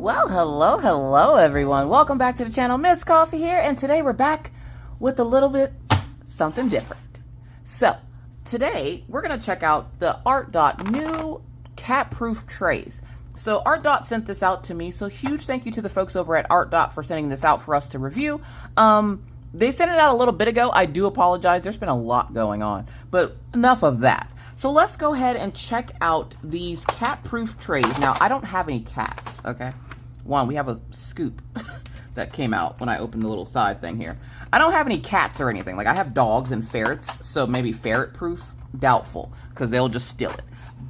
Well, hello everyone. Welcome back to the channel. Miss Coffee here, and today we're back with a little bit something different. So, today we're going to check out the ARTDOT new cat-proof trays. So, ARTDOT sent this out to me, so huge thank you to the folks over at ARTDOT for sending this out for us to review. They sent it out a little bit ago. I do apologize. There's been a lot going on, but enough of that. So let's go ahead and check out these cat-proof trays. Now, I don't have any cats, okay? One, we have a scoop that came out when I opened the little side thing here. I don't have any cats or anything. Like, I have dogs and ferrets, so maybe ferret-proof? Doubtful, because they'll just steal it.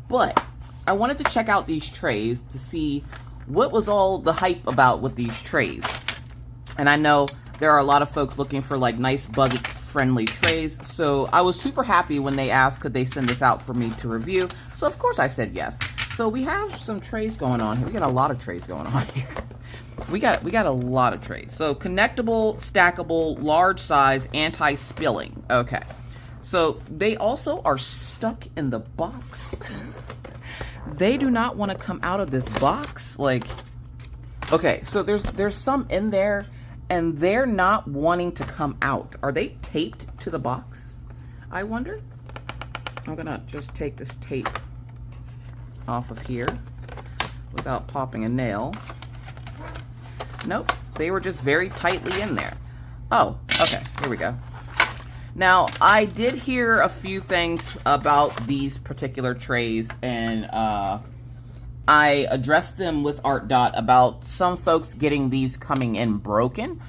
But I wanted to check out these trays to see what was all the hype about with these trays. And I know there are a lot of folks looking for, like, nice budget-friendly trays, so I was super happy when they asked could they send this out for me to review. So, of course, I said yes. So we have some trays going on here. We got a lot of trays going on here. We got a lot of trays. So connectable, stackable, large size, anti-spilling. Okay. So they also are stuck in the box. They do not want to come out of this box. Like, okay, so there's some in there and they're not wanting to come out. Are they taped to the box? I wonder. I'm gonna just take this tape off of here without popping a nail. Nope, they were just very tightly in there. Oh, okay, here we go. Now, I did hear a few things about these particular trays, and I addressed them with ARTDOT about some folks getting these coming in broken.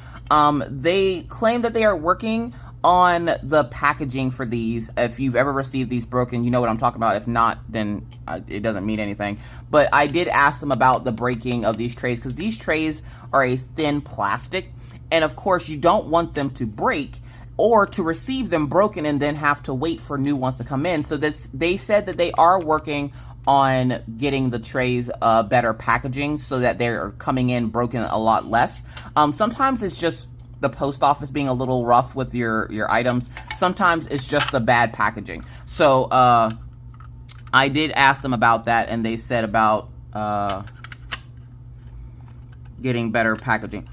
They claim that they are working on the packaging for these. If you've ever received these broken, you know what I'm talking about. If not, then it doesn't mean anything. But I did ask them about the breaking of these trays, because these trays are a thin plastic, and of course you don't want them to break or to receive them broken and then have to wait for new ones to come in. So they said that they are working on getting the trays better packaging so that they're coming in broken a lot less. Sometimes it's just the post office being a little rough with your items. Sometimes it's just the bad packaging. So I did ask them about that, and they said about getting better packaging.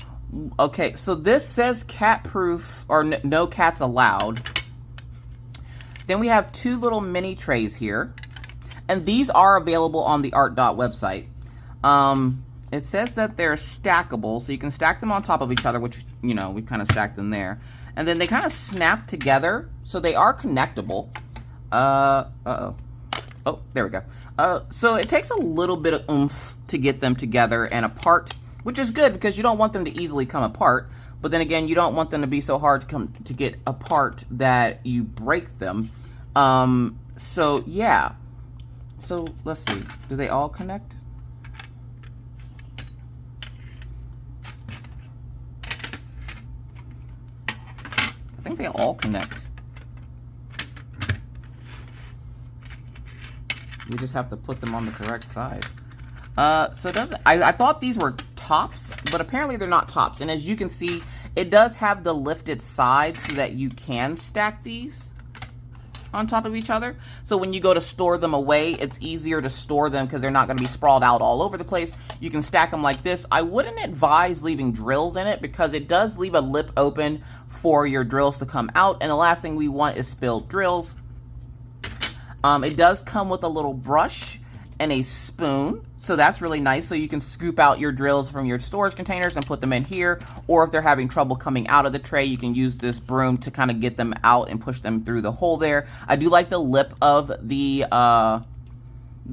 Okay, so this says cat proof, or no cats allowed. Then we have two little mini trays here, and these are available on the ARTDOT website. It says that they're stackable, so you can stack them on top of each other, which, you know, we kind of stacked them there. And then they kind of snap together, so they are connectable. Uh-oh. Oh, there we go. So it takes a little bit of oomph to get them together and apart, which is good because you don't want them to easily come apart. But then again, you don't want them to be so hard to get apart that you break them. So, yeah. So, let's see. Do they all connect? I think they all connect. We just have to put them on the correct side. So it doesn't, I thought these were tops, but apparently they're not tops. And as you can see, it does have the lifted side so that you can stack these on top of each other. So when you go to store them away, it's easier to store them because they're not going to be sprawled out all over the place. You can stack them like this. I wouldn't advise leaving drills in it because it does leave a lip open for your drills to come out. And the last thing we want is spilled drills. It does come with a little brush and a spoon, so that's really nice. So you can scoop out your drills from your storage containers and put them in here, or if they're having trouble coming out of the tray, you can use this broom to kind of get them out and push them through the hole there. I do like the lip of the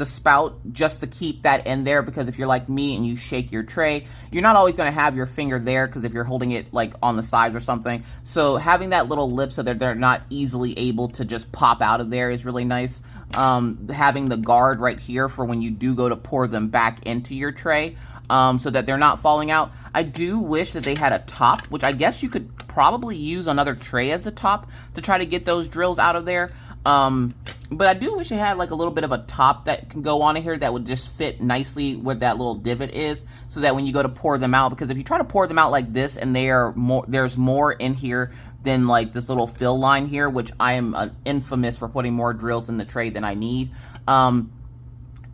spout just to keep that in there, because if you're like me and you shake your tray, you're not always going to have your finger there, because if you're holding it like on the sides or something. So having that little lip so that they're not easily able to just pop out of there is really nice. Having the guard right here for when you do go to pour them back into your tray, so that they're not falling out. I do wish that they had a top, which I guess you could probably use another tray as a top to try to get those drills out of there. But I do wish it had like a little bit of a top that can go on in here that would just fit nicely where that little divot is, so that when you go to pour them out, because if you try to pour them out like this and there's more in here than like this little fill line here, which I am infamous for putting more drills in the tray than I need.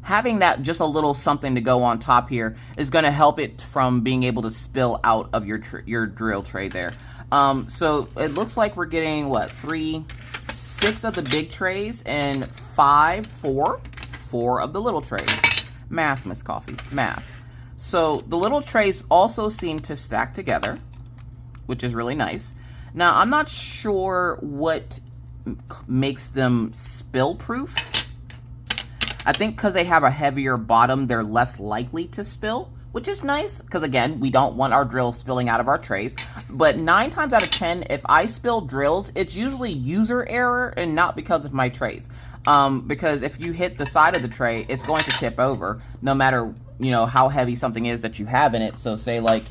having that just a little something to go on top here is going to help it from being able to spill out of your drill tray there. So it looks like we're getting what, 6 of the big trays and 4 of the little trays. Math, Miss Coffee, math. So the little trays also seem to stack together, which is really nice. Now, I'm not sure what makes them spill proof. I think because they have a heavier bottom, they're less likely to spill, which is nice because, again, we don't want our drills spilling out of our trays. But 9 times out of 10, if I spill drills, it's usually user error and not because of my trays. Because if you hit the side of the tray, it's going to tip over no matter, you know, how heavy something is that you have in it. So say like,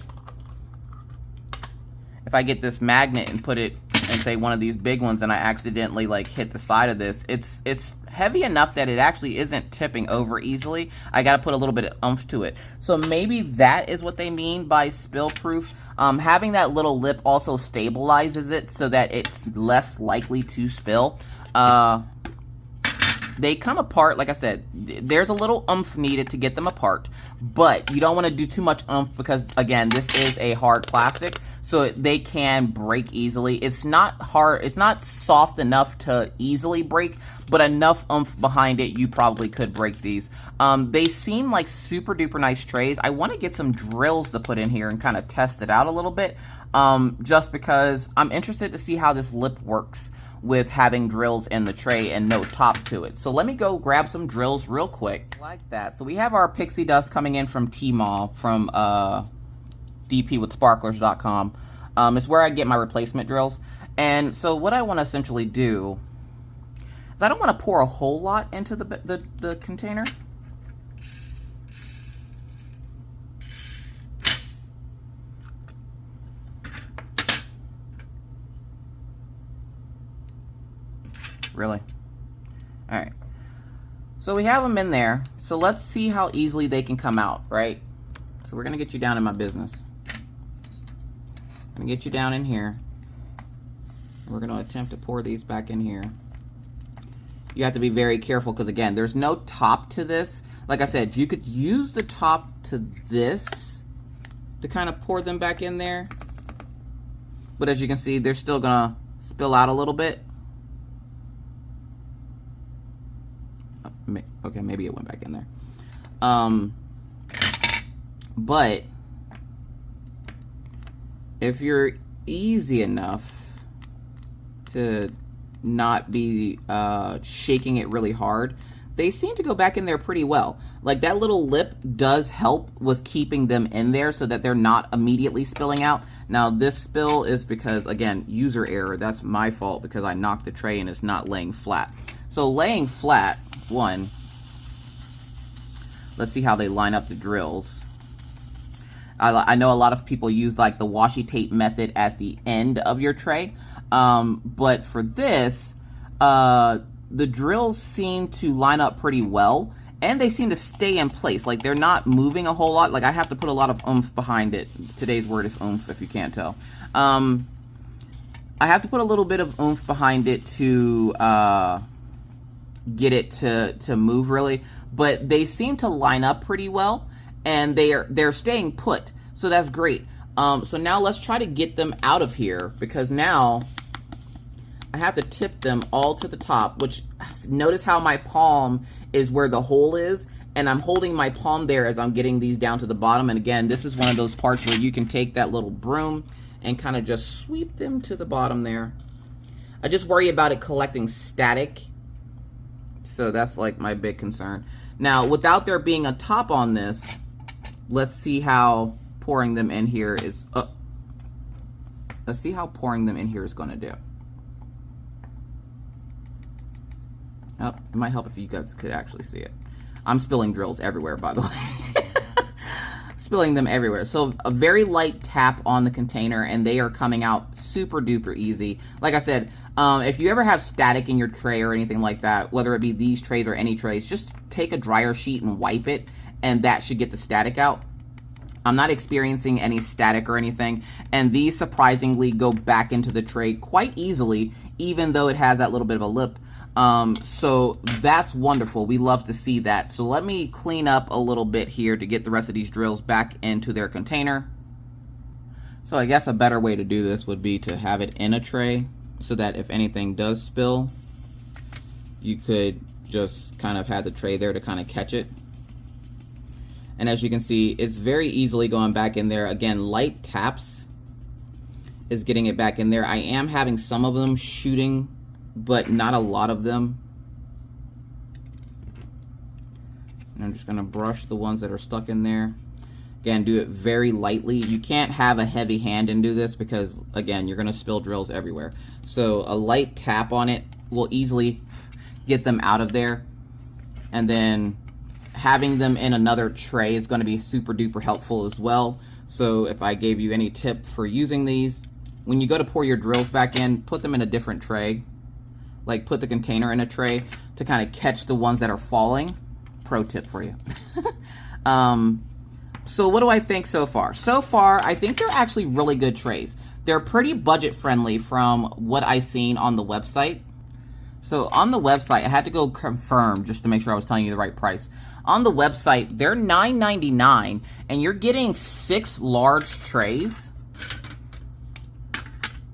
if I get this magnet and put it in, say, one of these big ones and I accidentally like hit the side of this, it's heavy enough that it actually isn't tipping over easily. I got to put a little bit of oomph to it. So maybe that is what they mean by spill proof. Having that little lip also stabilizes it so that it's less likely to spill. They come apart, like I said, there's a little oomph needed to get them apart, but you don't want to do too much oomph because, again, this is a hard plastic, so they can break easily. It's not hard, it's not soft enough to easily break, but enough oomph behind it, you probably could break these. They seem like super duper nice trays. I want to get some drills to put in here and kind of test it out a little bit, just because I'm interested to see how this lip works with having drills in the tray and no top to it. So let me go grab some drills real quick. Like that. So we have our pixie dust coming in from Tmall, from dpwithsparklers.com. It's where I get my replacement drills. And so what I want to essentially do is I don't want to pour a whole lot into the container. Really? All right. So we have them in there. So let's see how easily they can come out, right? So we're going to get you down in my business. I'm going to get you down in here. We're going to attempt to pour these back in here. You have to be very careful because, again, there's no top to this. Like I said, you could use the top to this to kind of pour them back in there. But as you can see, they're still going to spill out a little bit. Okay, maybe it went back in there. But if you're easy enough to not be shaking it really hard, they seem to go back in there pretty well. Like that little lip does help with keeping them in there so that they're not immediately spilling out. Now this spill is because, again, user error. That's my fault because I knocked the tray and it's not laying flat. So laying flat, one, let's see how they line up the drills. I know a lot of people use like the washi tape method at the end of your tray, but for this, the drills seem to line up pretty well, and they seem to stay in place. Like they're not moving a whole lot. Like I have to put a lot of oomph behind it. Today's word is oomph, if you can't tell. I have to put a little bit of oomph behind it to get it to move really, but they seem to line up pretty well, and they're staying put, so that's great. So now let's try to get them out of here, because now I have to tip them all to the top, which, notice how my palm is where the hole is, and I'm holding my palm there as I'm getting these down to the bottom. And again, this is one of those parts where you can take that little broom and kind of just sweep them to the bottom there. I just worry about it collecting static, so that's like my big concern. Now, without there being a top on this, let's see how pouring them in here is. Let's see how pouring them in here is going to do. Oh, it might help if you guys could actually see it. I'm spilling drills everywhere, by the way. Spilling them everywhere. So a very light tap on the container, and they are coming out super duper easy. Like I said, if you ever have static in your tray or anything like that, whether it be these trays or any trays, just take a dryer sheet and wipe it, and that should get the static out. I'm not experiencing any static or anything, and these surprisingly go back into the tray quite easily, even though it has that little bit of a lip. So that's wonderful. We love to see that. So let me clean up a little bit here to get the rest of these drills back into their container. So I guess a better way to do this would be to have it in a tray so that if anything does spill, you could just kind of have the tray there to kind of catch it. And as you can see, it's very easily going back in there. Again, light taps is getting it back in there. I am having some of them shooting, but not a lot of them. And I'm just going to brush the ones that are stuck in there. Again, do it very lightly. You can't have a heavy hand and do this because, again, you're going to spill drills everywhere. So a light tap on it will easily get them out of there. And then having them in another tray is going to be super duper helpful as well. So if I gave you any tip for using these, when you go to pour your drills back in, put them in a different tray. Like put the container in a tray to kind of catch the ones that are falling. Pro tip for you. So what do I think so far? So far, I think they're actually really good trays. They're pretty budget friendly from what I've seen on the website. So on the website, I had to go confirm just to make sure I was telling you the right price. On the website, they're $9.99 and you're getting 6 large trays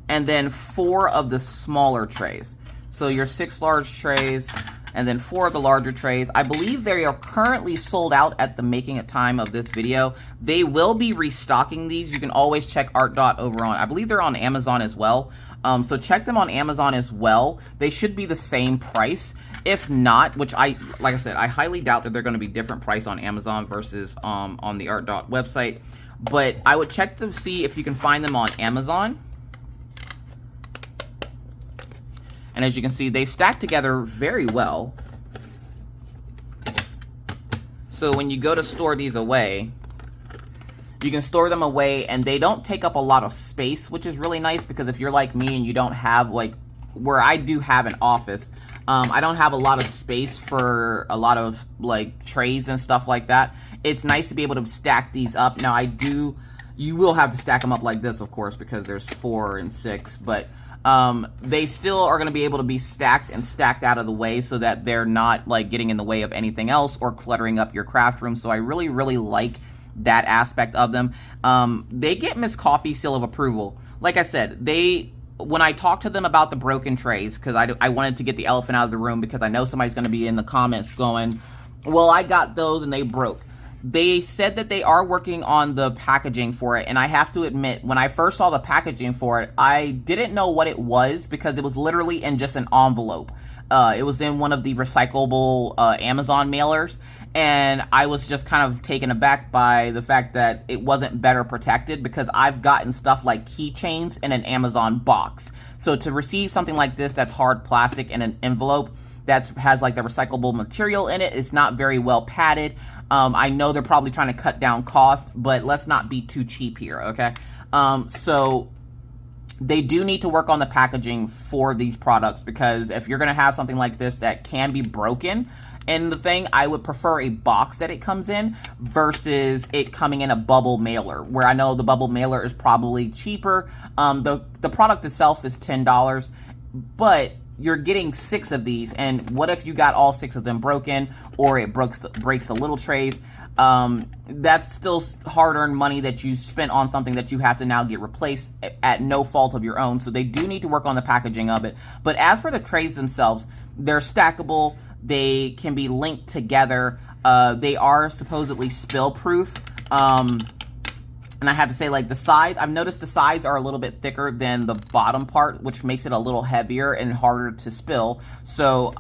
and then 4 of the smaller trays. So your 6 large trays and then 4 of the larger trays. I believe they are currently sold out at the making a time of this video. They will be restocking these. You can always check ARTDOT over on, I believe they're on Amazon as well. So check them on Amazon as well. They should be the same price. If not, which like I said, I highly doubt that they're going to be different price on Amazon versus on the ARTDOT website. But I would check to see if you can find them on Amazon. And as you can see, they stack together very well. So when you go to store these away, you can store them away and they don't take up a lot of space, which is really nice because if you're like me and you don't have, like, where I do have an office, I don't have a lot of space for a lot of, like, trays and stuff like that. It's nice to be able to stack these up. Now, you will have to stack them up like this, of course, because there's 4 and 6, but they still are going to be able to be stacked and stacked out of the way so that they're not, like, getting in the way of anything else or cluttering up your craft room. So I really, really like that aspect of them. They get Miss Coffee seal of approval. Like I said, when I talked to them about the broken trays, because I wanted to get the elephant out of the room because I know somebody's going to be in the comments going, well, I got those and they broke. They said that they are working on the packaging for it, and I have to admit, when I first saw the packaging for it, I didn't know what it was because it was literally in just an envelope. It was in one of the recyclable Amazon mailers, and I was just kind of taken aback by the fact that it wasn't better protected because I've gotten stuff like keychains in an Amazon box. So to receive something like this that's hard plastic in an envelope that has like the recyclable material in it, it's not very well padded. I know they're probably trying to cut down cost, but let's not be too cheap here, okay? So they do need to work on the packaging for these products because if you're going to have something like this that can be broken, and the thing, I would prefer a box that it comes in versus it coming in a bubble mailer, where I know the bubble mailer is probably cheaper. The product itself is $10, but you're getting 6 of these, and what if you got all 6 of them broken, or it breaks the little trays? That's still hard-earned money that you spent on something that you have to now get replaced at no fault of your own. So they do need to work on the packaging of it. But as for the trays themselves, they're stackable. They can be linked together. They are supposedly spill-proof. And I have to say, like, the sides, I've noticed the sides are a little bit thicker than the bottom part, which makes it a little heavier and harder to spill. So,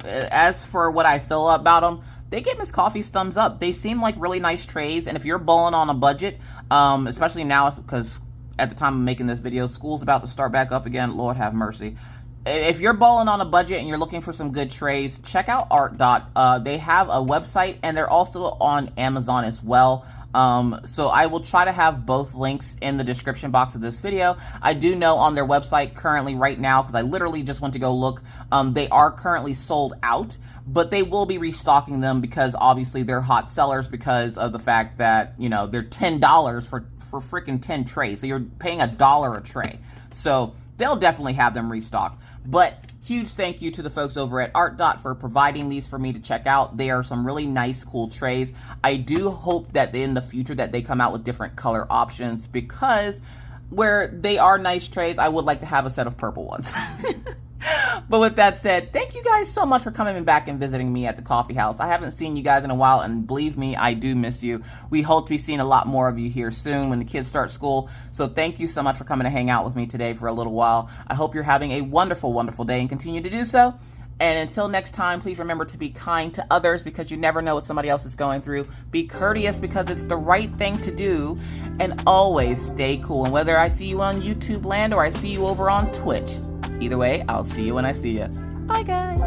as for what I feel about them, they get Miss Coffee's thumbs up. They seem like really nice trays, and if you're bowling on a budget, especially now, because at the time of making this video, school's about to start back up again, Lord have mercy. If you're balling on a budget and you're looking for some good trays, check out ARTDOT. They have a website, and they're also on Amazon as well. So I will try to have both links in the description box of this video. I do know on their website currently right now, because I literally just went to go look, they are currently sold out, but they will be restocking them because obviously they're hot sellers because of the fact that, you know, they're $10 for freaking 10 trays. So you're paying $1 a tray. So they'll definitely have them restocked. But huge thank you to the folks over at ARTDOT for providing these for me to check out. They are some really nice, cool trays. I do hope that in the future that they come out with different color options, because where they are nice trays, I would like to have a set of purple ones. But with that said, thank you guys so much for coming back and visiting me at the coffee house. I haven't seen you guys in a while, and believe me, I do miss you. We hope to be seeing a lot more of you here soon when the kids start school. So thank you so much for coming to hang out with me today for a little while. I hope you're having a wonderful, wonderful day and continue to do so. And until next time, please remember to be kind to others, because you never know what somebody else is going through. Be courteous because it's the right thing to do. And always stay cool. And whether I see you on YouTube land or I see you over on Twitch, either way, I'll see you when I see you. Bye, guys.